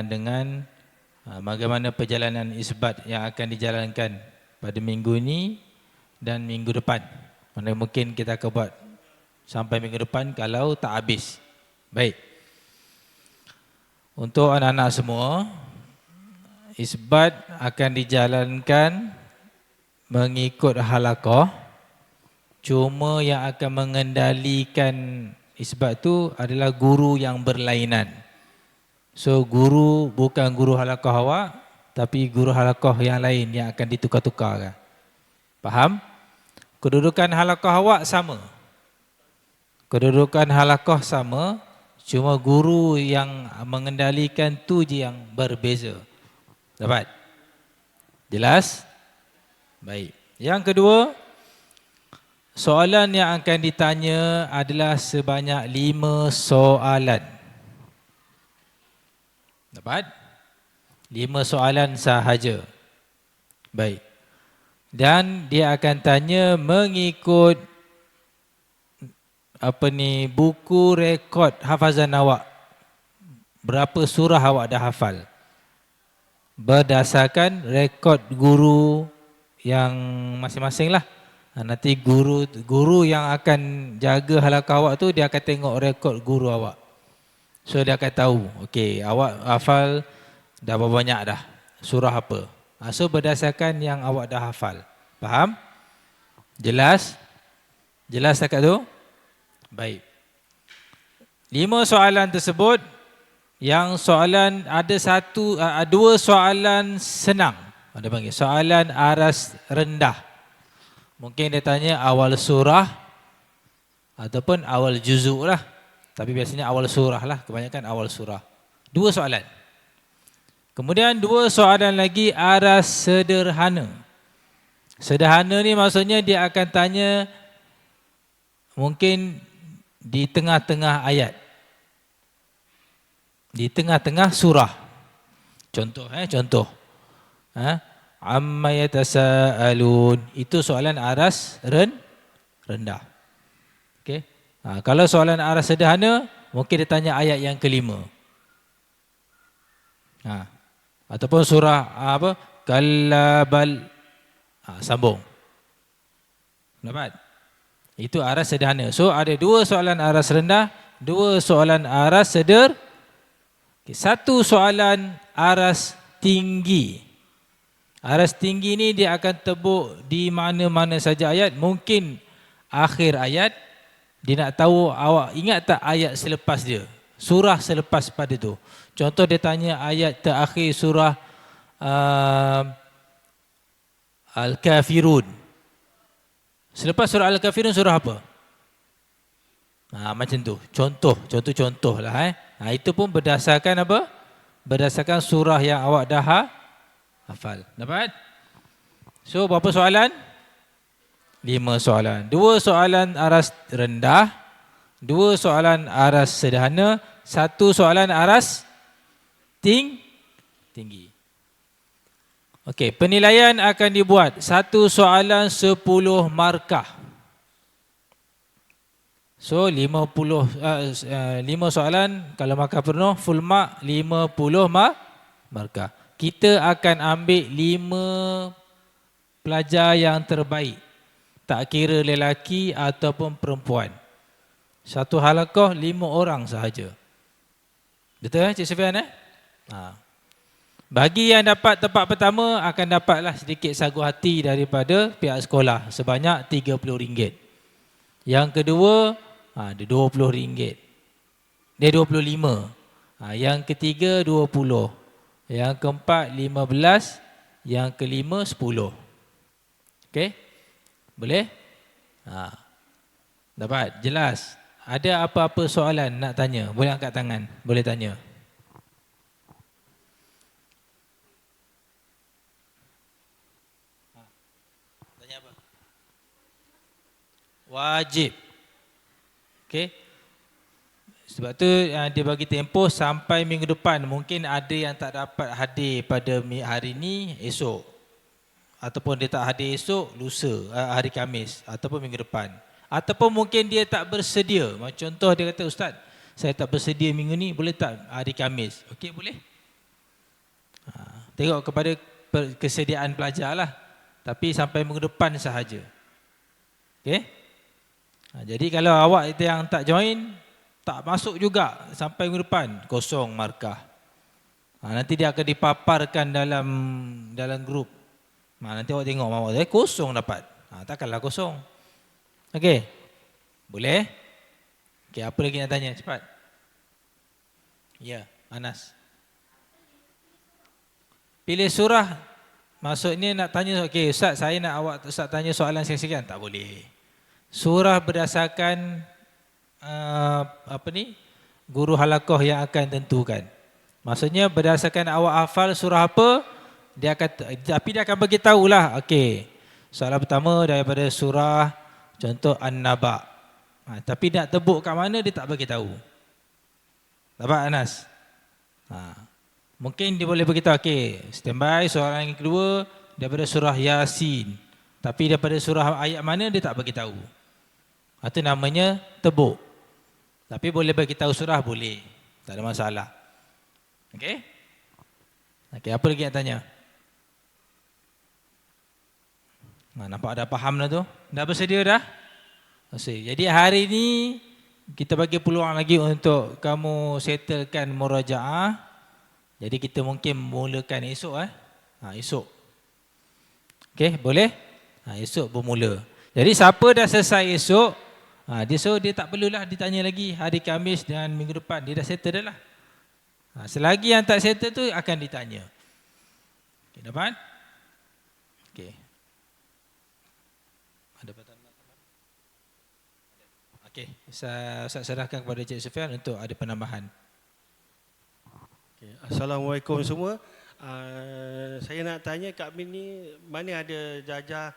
dengan bagaimana perjalanan isbat yang akan dijalankan pada minggu ini dan minggu depan. Mana mungkin kita akan buat sampai minggu depan kalau tak habis. Baik. Untuk anak-anak semua, isbat akan dijalankan mengikut halaqah. Cuma yang akan mengendalikan isbat tu adalah guru yang berlainan. So guru bukan guru halaqah awak, tapi guru halaqah yang lain yang akan ditukar-tukarkan. Faham? Kedudukan halaqah awak sama. Kedudukan halaqah sama, cuma guru yang mengendalikan tu je yang berbeza. Dapat? Jelas? Baik. Yang kedua, soalan yang akan ditanya adalah sebanyak 5 soalan. Dapat? 5 soalan sahaja. Baik. Dan dia akan tanya mengikut buku rekod hafazan awak. Berapa surah awak dah hafal? Berdasarkan rekod guru yang masing-masing lah. Nanti guru yang akan jaga halaqah awak tu, dia akan tengok rekod guru awak. So dia akan tahu, okey, awak hafal dah berapa banyak dah, surah apa. So berdasarkan yang awak dah hafal. Faham? Jelas? Jelas dekat tu? Baik. 5 soalan tersebut, yang soalan ada 2 soalan senang. Ada panggil soalan aras rendah. Mungkin dia tanya awal surah ataupun awal juzuk lah. Tapi biasanya awal surah lah, kebanyakan awal surah. 2 soalan. Kemudian 2 soalan lagi aras sederhana. Sederhana ni maksudnya dia akan tanya mungkin di tengah-tengah ayat. Di tengah-tengah surah. Contoh. Amma yatasaalun. Itu soalan aras rendah. Okey. Kalau soalan aras sederhana, mungkin dia tanya ayat yang kelima. Ataupun surah Kalla bal. Sambung. Dapat? Itu aras sederhana. So ada 2 soalan aras rendah, 2 soalan aras sederhana. 1 soalan aras tinggi. Aras tinggi ni dia akan tebuk di mana-mana saja ayat. Mungkin akhir ayat, dia nak tahu awak ingat tak ayat selepas dia, surah selepas pada tu. Contoh dia tanya ayat terakhir surah Al-Kafirun. Selepas surah Al-Kafirun surah apa? Macam tu. Contoh lah. Itu pun berdasarkan apa? Berdasarkan surah yang awak dah hafal. Dapat? So berapa soalan? 5 soalan. 2 soalan aras rendah, 2 soalan aras sederhana, 1 soalan aras tinggi. Okey, penilaian akan dibuat 1 soalan 10 markah. So 5 soalan, kalau markah penuh full mark 50 markah. Kita akan ambil 5 pelajar yang terbaik. Tak kira lelaki ataupun perempuan. Satu halaqah 5 orang sahaja. Betul Cik Sufian? Bagi yang dapat tempat pertama akan dapatlah sedikit sagu hati daripada pihak sekolah sebanyak RM30. Yang kedua ada RM20. Dia 25. Yang ketiga 20. Yang keempat 15. Yang kelima 10. Okey? Boleh? Dapat? Jelas? Ada apa-apa soalan nak tanya? Boleh angkat tangan. Boleh tanya. Tanya apa? Wajib. Okey? Sebab tu dia bagi tempoh sampai minggu depan. Mungkin ada yang tak dapat hadir pada hari ni, esok. Ataupun dia tak hadir esok, lusa, hari Khamis. Ataupun minggu depan. Ataupun mungkin dia tak bersedia. Macam contoh dia kata, Ustaz, saya tak bersedia minggu ni, boleh tak hari Khamis? Okey, boleh? tengok kepada kesediaan pelajar lah. Tapi sampai minggu depan sahaja. Okey? Jadi kalau awak itu yang tak join, tak masuk juga sampai minggu depan, kosong markah. Nanti dia akan dipaparkan dalam grup. Nanti awak tengok awak kosong dapat. Takkanlah kosong. Okey? Boleh? Okey, apa lagi nak tanya? Cepat. Ya, Anas. Pilih surah. Maksudnya nak tanya, okey Ustaz, saya nak Ustaz tanya soalan sekian. Tak boleh. Surah berdasarkan guru halaqah yang akan tentukan. Maksudnya berdasarkan awak hafal surah apa, tapi dia akan bagi tahulah. Okey. Soalan pertama daripada surah contoh An-Naba. Tapi nak tebuk kat mana dia tak bagi tahu. Dapat Anas? Mungkin dia boleh beritahu, okey, standby soalan yang kedua daripada surah Yasin. Tapi daripada surah ayat mana dia tak bagi tahu. Itu namanya tebuk. Tapi boleh bagi tahu surah, boleh. Tak ada masalah. Okey? Okey, apa lagi nak tanya? Nampak dah faham dah tu? Dah bersedia dah? Jadi hari ini kita bagi peluang lagi untuk kamu settlekan murajaah. Jadi kita mungkin mulakan esok esok. Okey, boleh? Esok bermula. Jadi siapa dah selesai esok, dia tak perlulah ditanya lagi hari Khamis dan minggu depan. Dia dah settle dah lah. Selagi yang tak settle tu akan ditanya. Okey, dapat? Okey. Ada pertanyaan? Okey, saya serahkan kepada Cik Sufian untuk ada penambahan. Okay. Assalamualaikum semua. Saya nak tanya Kak Min ni mana ada darjah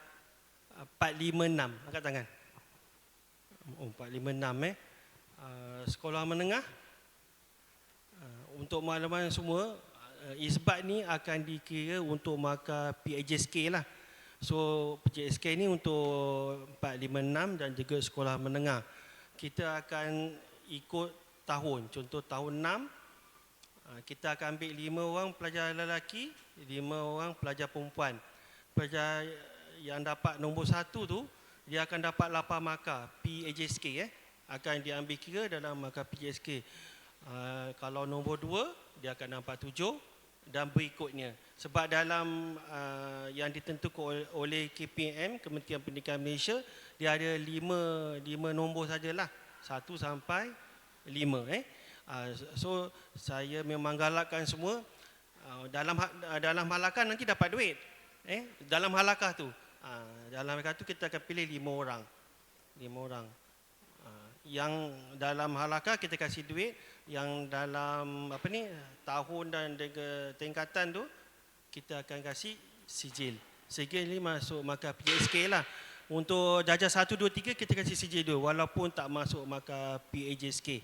456, angkat tangan. 456 sekolah menengah. Untuk makluman semua, isbat ni akan dikira untuk markah PHSK lah. So PHSK ni untuk 456 dan juga sekolah menengah. Kita akan ikut tahun, contoh tahun 6. Kita akan ambil 5 orang pelajar lelaki, 5 orang pelajar perempuan. Pelajar yang dapat nombor 1 tu, dia akan dapat 8 markah PHSK. Akan diambil kira dalam markah PHSK. Kalau nombor 2, dia akan dapat 7 dan berikutnya. Sebab dalam yang ditentukan oleh KPM, Kementerian Pendidikan Malaysia, dia ada 5 nombor sajalah. 1 sampai 5. So saya memang galakkan semua dalam halakah nanti dapat duit. Dalam halakah tu, dalam halakah tu kita akan pilih 5 orang. 5 orang. Yang dalam halakah kita kasih duit, yang dalam tahun dan tingkatan tu kita akan kasih sijil. Sijil ni masuk markah PHSK lah. Untuk darjah 1, 2, 3 kita kasih sijil dulu walaupun tak masuk markah PHSK.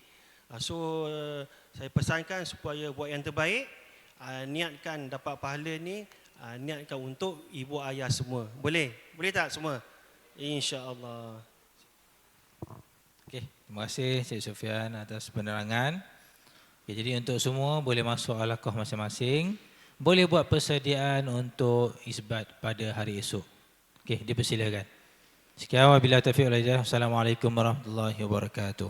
So saya pesankan supaya buat yang terbaik, niatkan dapat pahala ni, niatkan untuk ibu ayah semua. Boleh? Boleh tak semua? InsyaAllah. Okey, terima kasih Cik Sufian atas penerangan. Okay, jadi untuk semua boleh masuk halaqah masing-masing. Boleh buat persediaan untuk isbat pada hari esok. Okey, dipersilakan. Sekian wabillahi taufiq wal hidayah. Assalamualaikum warahmatullahi wabarakatuh.